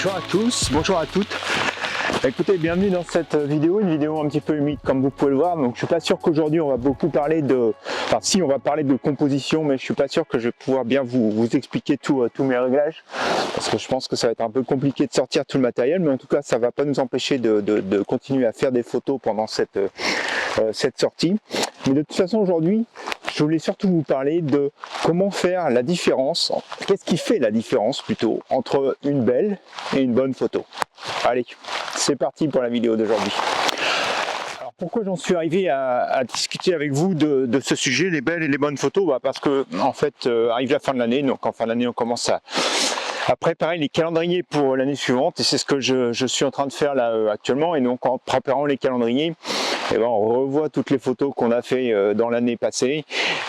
Bonjour à tous, bonjour à toutes. Écoutez, bienvenue dans cette vidéo, une vidéo un petit peu humide comme vous pouvez le voir. Donc je suis pas sûr qu'aujourd'hui on va beaucoup parler de... Enfin si, on va parler de composition, mais je suis pas sûr que je vais pouvoir bien vous expliquer tous mes réglages. Parce que je pense que ça va être un peu compliqué de sortir tout le matériel, mais en tout cas ça va pas nous empêcher de continuer à faire des photos pendant cette sortie. Mais de toute façon aujourd'hui, je voulais surtout vous parler de comment faire la différence, qu'est-ce qui fait la différence plutôt entre une belle et une bonne photo. Allez, c'est parti pour la vidéo d'aujourd'hui. Alors pourquoi j'en suis arrivé à discuter avec vous de ce sujet, les belles et les bonnes photos? Parce que en fait arrive la fin de l'année, donc en fin d'année on commence à préparer les calendriers pour l'année suivante, et c'est ce que je suis en train de faire là actuellement. Et donc en préparant les calendriers, on revoit toutes les photos qu'on a fait dans l'année passée,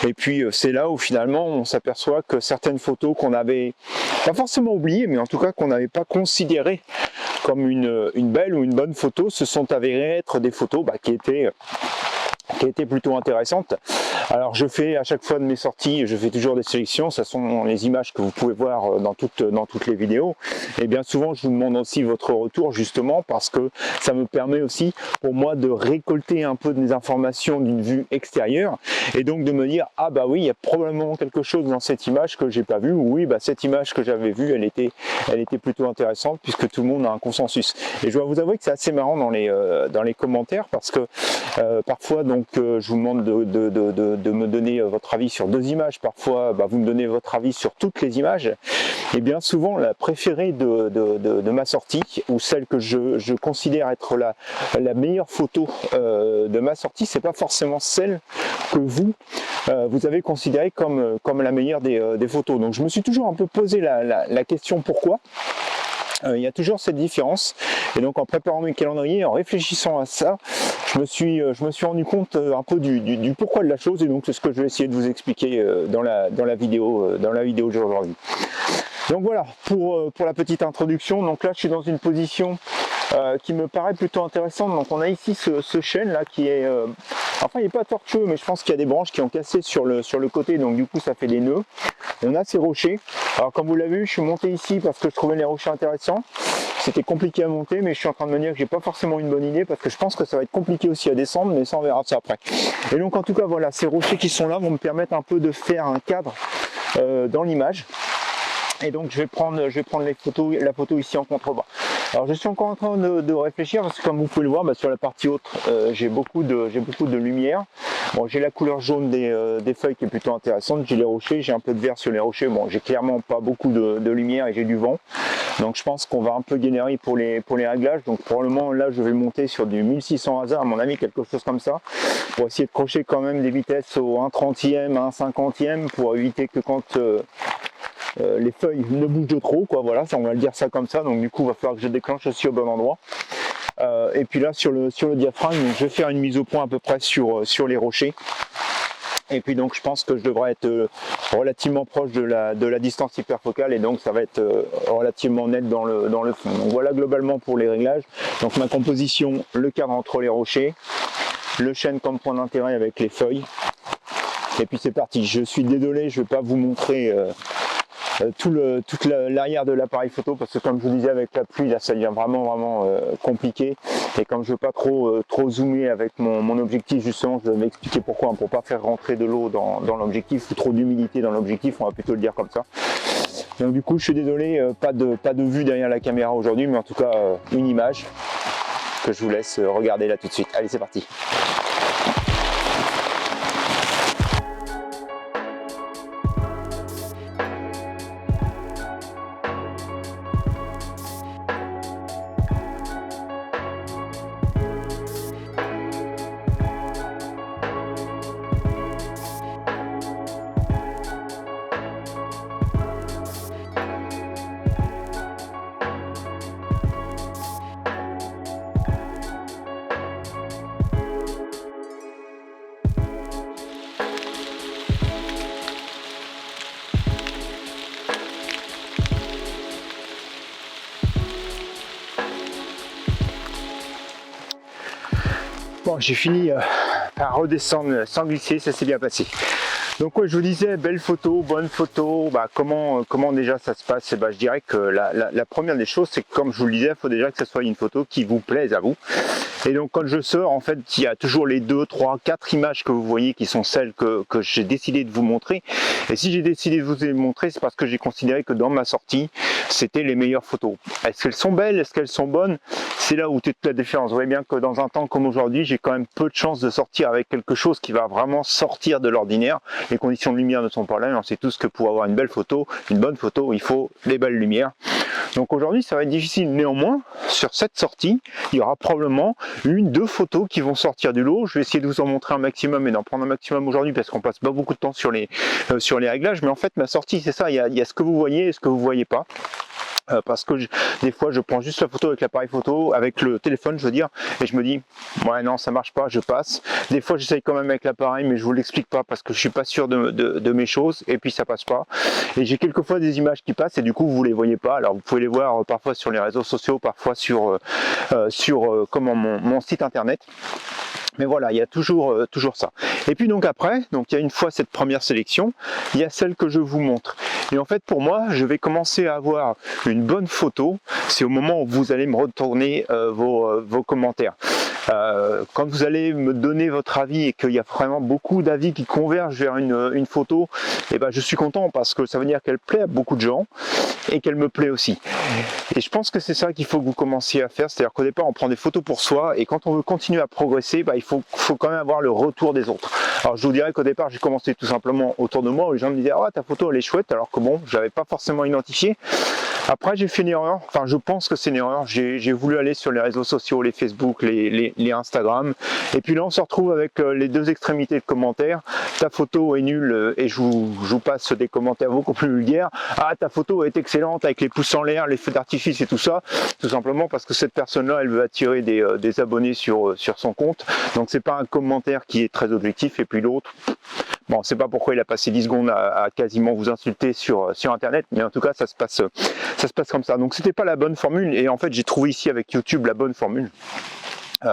et puis c'est là où finalement on s'aperçoit que certaines photos qu'on avait pas forcément oubliées, mais en tout cas qu'on n'avait pas considérées comme une belle ou une bonne photo, se sont avérées être des photos qui étaient plutôt intéressantes. Alors je fais à chaque fois de mes sorties, je fais toujours des sélections, ce sont les images que vous pouvez voir dans toutes les vidéos. Et bien souvent je vous demande aussi votre retour, justement parce que ça me permet aussi pour moi de récolter un peu des informations d'une vue extérieure, et donc de me dire ah bah oui, il y a probablement quelque chose dans cette image que j'ai pas vu, ou oui cette image que j'avais vue elle était plutôt intéressante, puisque tout le monde a un consensus. Et je dois vous avouer que c'est assez marrant dans les commentaires, parce que parfois donc je vous demande de me donner votre avis sur deux images, parfois vous me donnez votre avis sur toutes les images. Et bien souvent la préférée de ma sortie, ou celle que je considère être la meilleure photo de ma sortie, c'est pas forcément celle que vous avez considérée comme la meilleure des photos. Donc je me suis toujours un peu posé la question pourquoi. Il y a toujours cette différence, et donc en préparant mes calendriers, en réfléchissant à ça, je me suis rendu compte un peu du pourquoi de la chose, et donc c'est ce que je vais essayer de vous expliquer dans la vidéo d'aujourd'hui. Donc voilà pour la petite introduction. Donc là je suis dans une position qui me paraît plutôt intéressante. Donc on a ici ce chêne là qui est enfin il n'est pas tortueux, mais je pense qu'il y a des branches qui ont cassé sur le côté, donc du coup ça fait des nœuds. On a ces rochers. Alors comme vous l'avez vu, je suis monté ici parce que je trouvais les rochers intéressants. C'était compliqué à monter, mais je suis en train de me dire que j'ai pas forcément une bonne idée, parce que je pense que ça va être compliqué aussi à descendre, mais ça on verra ça après. Et donc en tout cas voilà, ces rochers qui sont là vont me permettre un peu de faire un cadre dans l'image. Et donc je vais prendre la photo ici en contrebas. Alors je suis encore en train de réfléchir, parce que comme vous pouvez le voir, sur la partie haute j'ai beaucoup de lumière. Bon, j'ai la couleur jaune des feuilles qui est plutôt intéressante, j'ai les rochers, j'ai un peu de vert sur les rochers. Bon, j'ai clairement pas beaucoup de lumière et j'ai du vent. Donc je pense qu'on va un peu galérer pour les réglages. Donc probablement là je vais monter sur du 1600 hasard, à mon avis quelque chose comme ça, pour essayer de crocher quand même des vitesses au 1/30e, 1/50e, pour éviter que quand les feuilles ne bougent de trop, quoi. Voilà, on va le dire ça comme ça. Donc du coup il va falloir que je déclenche aussi au bon endroit. Et puis là sur le diaphragme, je vais faire une mise au point à peu près sur les rochers. Et puis donc je pense que je devrais être relativement proche de la distance hyperfocale, et donc ça va être relativement net dans le fond. Donc voilà globalement pour les réglages. Donc ma composition, le cadre entre les rochers, le chêne comme point d'intérêt avec les feuilles. Et puis c'est parti. Je suis désolé, je ne vais pas vous montrer toute l'arrière de l'appareil photo, parce que comme je vous disais, avec la pluie là ça devient vraiment compliqué, et comme je veux pas trop zoomer avec mon objectif, justement je vais m'expliquer pourquoi, pour pas faire rentrer de l'eau dans l'objectif, ou trop d'humidité dans l'objectif, on va plutôt le dire comme ça. Donc du coup je suis désolé, pas de vue derrière la caméra aujourd'hui, mais en tout cas une image que je vous laisse regarder là tout de suite. Allez, c'est parti. Bon, j'ai fini par redescendre sans glisser, ça s'est bien passé. Donc ouais, je vous disais, belle photo, bonne photo, comment déjà ça se passe? Je dirais que la première des choses, c'est que comme je vous le disais, il faut déjà que ce soit une photo qui vous plaise à vous. Et donc quand je sors, en fait, il y a toujours les 2, 3, 4 images que vous voyez qui sont celles que j'ai décidé de vous montrer. Et si j'ai décidé de vous les montrer, c'est parce que j'ai considéré que dans ma sortie, c'était les meilleures photos. Est-ce qu'elles sont belles? Est-ce qu'elles sont bonnes? C'est là où toute la différence. Vous voyez bien que dans un temps comme aujourd'hui, j'ai quand même peu de chances de sortir avec quelque chose qui va vraiment sortir de l'ordinaire. Les conditions de lumière ne sont pas là, et on sait tous que pour avoir une belle photo, une bonne photo, il faut les belles lumières. Donc aujourd'hui, ça va être difficile. Néanmoins, sur cette sortie, il y aura probablement 1-2 photos qui vont sortir du lot. Je vais essayer de vous en montrer un maximum et d'en prendre un maximum aujourd'hui parce qu'on passe pas beaucoup de temps sur les réglages. Mais en fait, ma sortie, c'est ça. Il y a ce que vous voyez et ce que vous voyez pas. Parce que des fois je prends juste la photo avec l'appareil photo, avec le téléphone je veux dire, et je me dis ouais non ça marche pas, je passe. Des fois j'essaye quand même avec l'appareil mais je vous l'explique pas parce que je suis pas sûr de mes choses et puis ça passe pas. Et j'ai quelquefois des images qui passent et du coup vous les voyez pas. Alors vous pouvez les voir parfois sur les réseaux sociaux, parfois sur mon site internet. Mais voilà, il y a toujours ça. Et puis donc après, il y a une fois cette première sélection, il y a celle que je vous montre. Et en fait pour moi, je vais commencer à avoir une bonne photo, c'est au moment où vous allez me retourner vos commentaires. Quand vous allez me donner votre avis et qu'il y a vraiment beaucoup d'avis qui convergent vers une photo, et je suis content parce que ça veut dire qu'elle plaît à beaucoup de gens et qu'elle me plaît aussi. Et je pense que c'est ça qu'il faut que vous commenciez à faire, c'est-à-dire qu'au départ on prend des photos pour soi et quand on veut continuer à progresser, il faut quand même avoir le retour des autres. Alors je vous dirais qu'au départ j'ai commencé tout simplement autour de moi où les gens me disaient ta photo elle est chouette, alors que bon, je n'avais pas forcément identifié. Après j'ai fait une erreur, enfin je pense que c'est une erreur, j'ai voulu aller sur les réseaux sociaux, les Facebook, les Instagram, et puis là on se retrouve avec les deux extrémités de commentaires. Ta photo est nulle et je vous passe des commentaires beaucoup plus vulgaires. Ta photo est excellente avec les pouces en l'air, les feux d'artifice et tout ça, tout simplement parce que cette personne-là elle veut attirer des abonnés sur son compte, donc c'est pas un commentaire qui est très objectif. Et puis l'autre, bon, c'est pas pourquoi il a passé 10 secondes à quasiment vous insulter sur internet, mais en tout cas ça se passe comme ça. Donc c'était pas la bonne formule et en fait j'ai trouvé ici avec YouTube la bonne formule.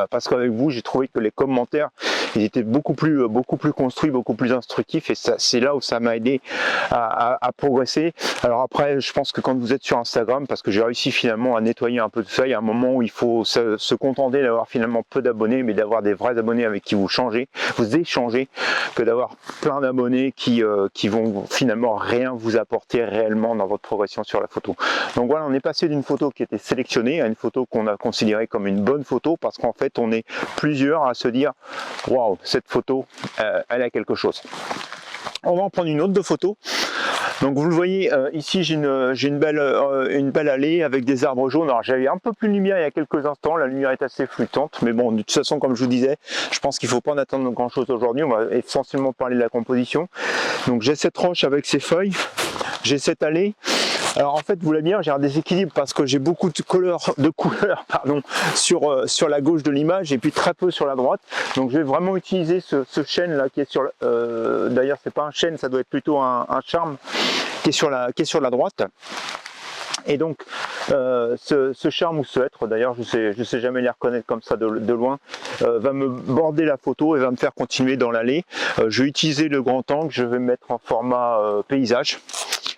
Parce qu'avec vous, j'ai trouvé que les commentaires ils étaient beaucoup plus construits, beaucoup plus instructifs, et c'est là où ça m'a aidé à progresser. Alors après, je pense que quand vous êtes sur Instagram, parce que j'ai réussi finalement à nettoyer un peu tout ça, il y a un moment où il faut se contenter d'avoir finalement peu d'abonnés, mais d'avoir des vrais abonnés avec qui vous échangez, que d'avoir plein d'abonnés qui vont finalement rien vous apporter réellement dans votre progression sur la photo. Donc voilà, on est passé d'une photo qui était sélectionnée à une photo qu'on a considérée comme une bonne photo, parce qu'en fait on est plusieurs à se dire waouh, cette photo elle a quelque chose. On va en prendre une autre de photo. Donc vous le voyez ici, j'ai une belle allée avec des arbres jaunes. Alors j'avais un peu plus de lumière il y a quelques instants, la lumière est assez fluctuante, mais bon, de toute façon comme je vous disais, je pense qu'il ne faut pas en attendre grand chose aujourd'hui. On va essentiellement parler de la composition. Donc j'ai cette roche avec ses feuilles, j'ai cette allée. Alors en fait, vous voyez bien, j'ai un déséquilibre parce que j'ai beaucoup de couleurs sur la gauche de l'image et puis très peu sur la droite. Donc je vais vraiment utiliser ce chêne là qui est sur d'ailleurs c'est pas un chêne, ça doit être plutôt un charme qui est sur la droite. Et donc ce charme ou ce hêtre, d'ailleurs je sais jamais les reconnaître comme ça de loin, va me border la photo et va me faire continuer dans l'allée. Je vais utiliser le grand angle, je vais me mettre en format paysage,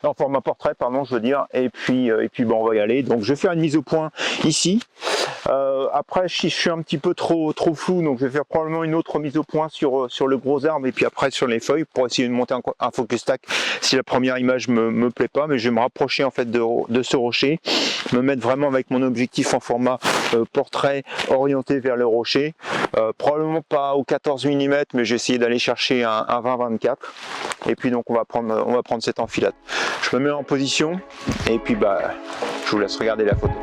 en format portrait pardon je veux dire, et puis bon, on va y aller. Donc je vais faire une mise au point ici. Après si je suis un petit peu trop flou, donc je vais faire probablement une autre mise au point sur le gros arbre et puis après sur les feuilles pour essayer de monter un focus stack si la première image me plaît pas. Mais je vais me rapprocher en fait de ce rocher, me mettre vraiment avec mon objectif en format portrait orienté vers le rocher, probablement pas au 14 mm, mais j'ai essayé d'aller chercher un 20-24, et puis donc on va prendre cette enfilade. Je me mets en position et puis je vous laisse regarder la photo.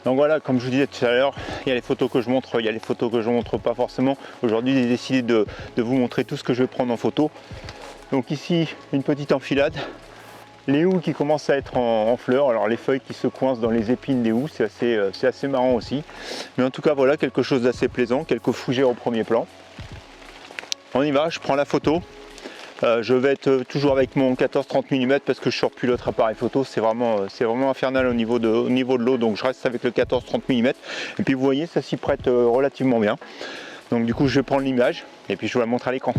Donc voilà, comme je vous disais tout à l'heure, il y a les photos que je montre, il y a les photos que je ne montre pas forcément. Aujourd'hui, j'ai décidé de vous montrer tout ce que je vais prendre en photo. Donc ici, une petite enfilade. Les houx qui commencent à être en fleurs, alors les feuilles qui se coincent dans les épines des houx, c'est assez marrant aussi. Mais en tout cas, voilà, quelque chose d'assez plaisant, quelques fougères au premier plan. On y va, je prends la photo. Je vais être toujours avec mon 14-30 mm parce que je sors plus l'autre appareil photo, c'est vraiment infernal au niveau de l'eau, donc je reste avec le 14-30 mm. Et puis vous voyez, ça s'y prête relativement bien. Donc du coup, je vais prendre l'image et puis je vous la montre à l'écran.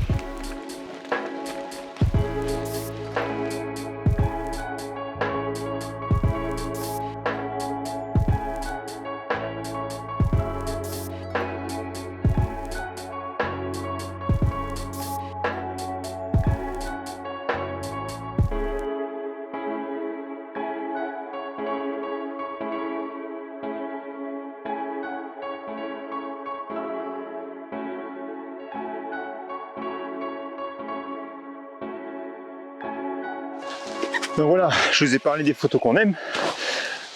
Donc voilà, je vous ai parlé des photos qu'on aime,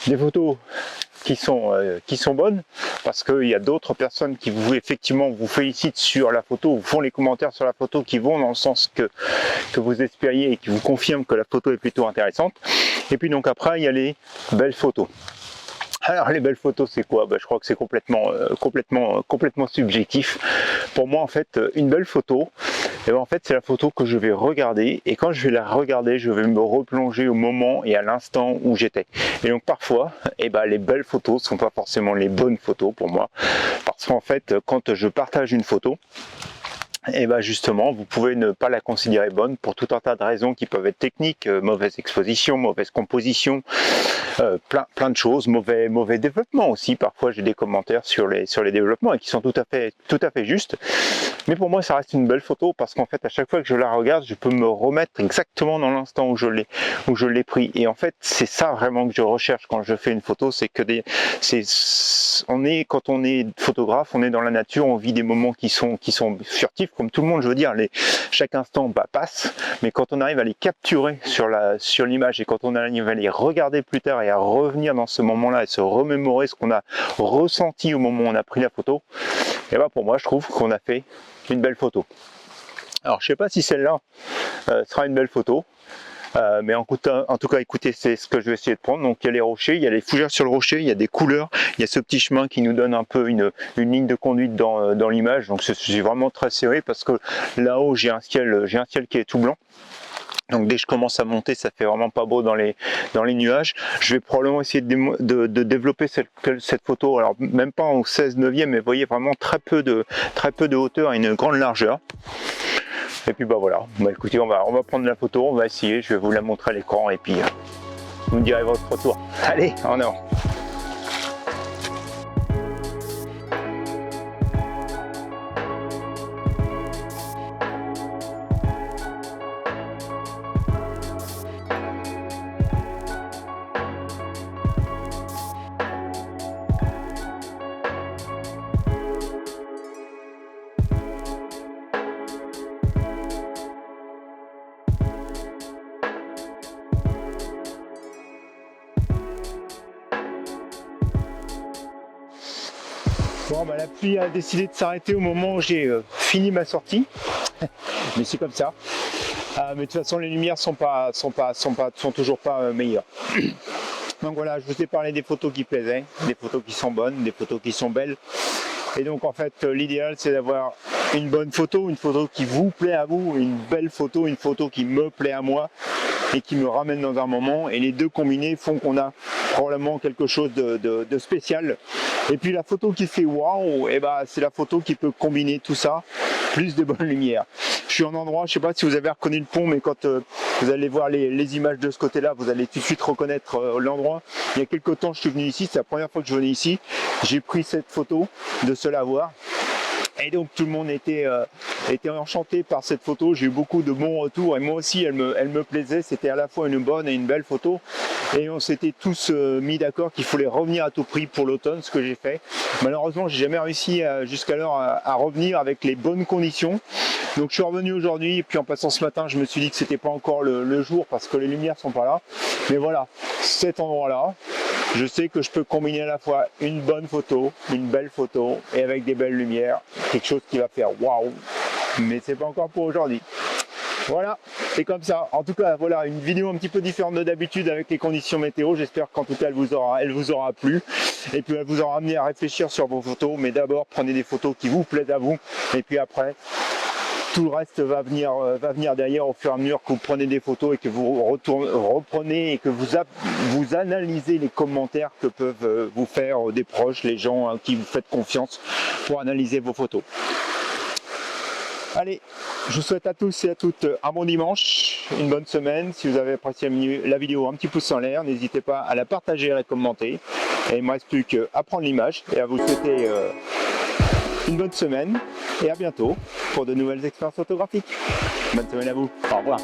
des photos qui sont bonnes, parce qu'il y a d'autres personnes qui effectivement vous félicitent sur la photo, vous font les commentaires sur la photo qui vont dans le sens que vous espériez et qui vous confirment que la photo est plutôt intéressante. Et puis donc après, il y a les belles photos. Alors les belles photos, c'est quoi? Je crois que c'est complètement subjectif. Pour moi, en fait, une belle photo, en fait, c'est la photo que je vais regarder, et quand je vais la regarder, je vais me replonger au moment et à l'instant où j'étais. Et donc parfois, les belles photos ne sont pas forcément les bonnes photos pour moi, parce qu'en fait, quand je partage une photo, justement, vous pouvez ne pas la considérer bonne pour tout un tas de raisons qui peuvent être techniques, mauvaise exposition, mauvaise composition, plein de choses, mauvais développement aussi. Parfois j'ai des commentaires sur les développements et qui sont tout à fait justes. Mais pour moi ça reste une belle photo parce qu'en fait à chaque fois que je la regarde, je peux me remettre exactement dans l'instant où je l'ai pris. Et en fait c'est ça vraiment que je recherche quand je fais une photo, c'est que quand on est photographe, on est dans la nature, on vit des moments qui sont furtifs comme tout le monde, je veux dire, chaque instant passe, mais quand on arrive à les capturer sur l'image et quand on arrive à les regarder plus tard et à revenir dans ce moment-là et se remémorer ce qu'on a ressenti au moment où on a pris la photo, pour moi je trouve qu'on a fait une belle photo. Alors je sais pas si celle-là sera une belle photo, mais en tout cas écoutez, c'est ce que je vais essayer de prendre. Donc il y a les rochers, il y a les fougères sur le rocher, il y a des couleurs, il y a ce petit chemin qui nous donne un peu une ligne de conduite dans l'image. Donc c'est vraiment très serré parce que là-haut j'ai un ciel qui est tout blanc. Donc dès que je commence à monter, ça fait vraiment pas beau dans les nuages. Je vais probablement essayer de développer cette photo, alors même pas en 16/9, mais vous voyez vraiment très peu de hauteur et une grande largeur. Et puis voilà, écoutez, on va prendre la photo, on va essayer, je vais vous la montrer à l'écran et puis vous me direz votre retour. Allez, en avant. Bon, la pluie a décidé de s'arrêter au moment où j'ai fini ma sortie, mais c'est comme ça. Mais de toute façon, les lumières sont toujours pas meilleures. Donc voilà, je vous ai parlé des photos qui plaisaient, des photos qui sont bonnes, des photos qui sont belles. Et donc en fait, l'idéal c'est d'avoir une bonne photo, une photo qui vous plaît à vous, une belle photo, une photo qui me plaît à moi et qui me ramène dans un moment. Et les deux combinés font qu'on a probablement quelque chose de spécial. Et puis la photo qui fait waouh, c'est la photo qui peut combiner tout ça, plus de bonnes lumières. Je suis en endroit, je ne sais pas si vous avez reconnu le pont, mais quand vous allez voir les images de ce côté-là, vous allez tout de suite reconnaître l'endroit. Il y a quelques temps, je suis venu ici, c'est la première fois que je venais ici. J'ai pris cette photo de se la voir. Et donc tout le monde était enchanté par cette photo, j'ai eu beaucoup de bons retours et moi aussi elle me plaisait, c'était à la fois une bonne et une belle photo et on s'était tous mis d'accord qu'il fallait revenir à tout prix pour l'automne, ce que j'ai fait. Malheureusement j'ai jamais réussi jusqu'alors à revenir avec les bonnes conditions, donc je suis revenu aujourd'hui et puis en passant ce matin je me suis dit que c'était pas encore le jour parce que les lumières sont pas là, mais voilà, cet endroit là je sais que je peux combiner à la fois une bonne photo, une belle photo et avec des belles lumières, quelque chose qui va faire waouh, mais c'est pas encore pour aujourd'hui. Voilà, c'est comme ça. En tout cas, voilà une vidéo un petit peu différente de d'habitude avec les conditions météo. J'espère qu'en tout cas, elle vous aura plu et puis elle vous aura amené à réfléchir sur vos photos. Mais d'abord, prenez des photos qui vous plaisent à vous et puis après, tout le reste va venir derrière au fur et à mesure que vous prenez des photos et que vous reprenez et que vous analysez les commentaires que peuvent vous faire des proches, les gens à qui vous faites confiance pour analyser vos photos. Allez, je vous souhaite à tous et à toutes un bon dimanche, une bonne semaine. Si vous avez apprécié la vidéo, un petit pouce en l'air, n'hésitez pas à la partager et à la commenter. Et il ne me reste plus qu'à prendre l'image et à vous souhaiter une bonne semaine et à bientôt pour de nouvelles expériences photographiques. Bonne semaine à vous, au revoir.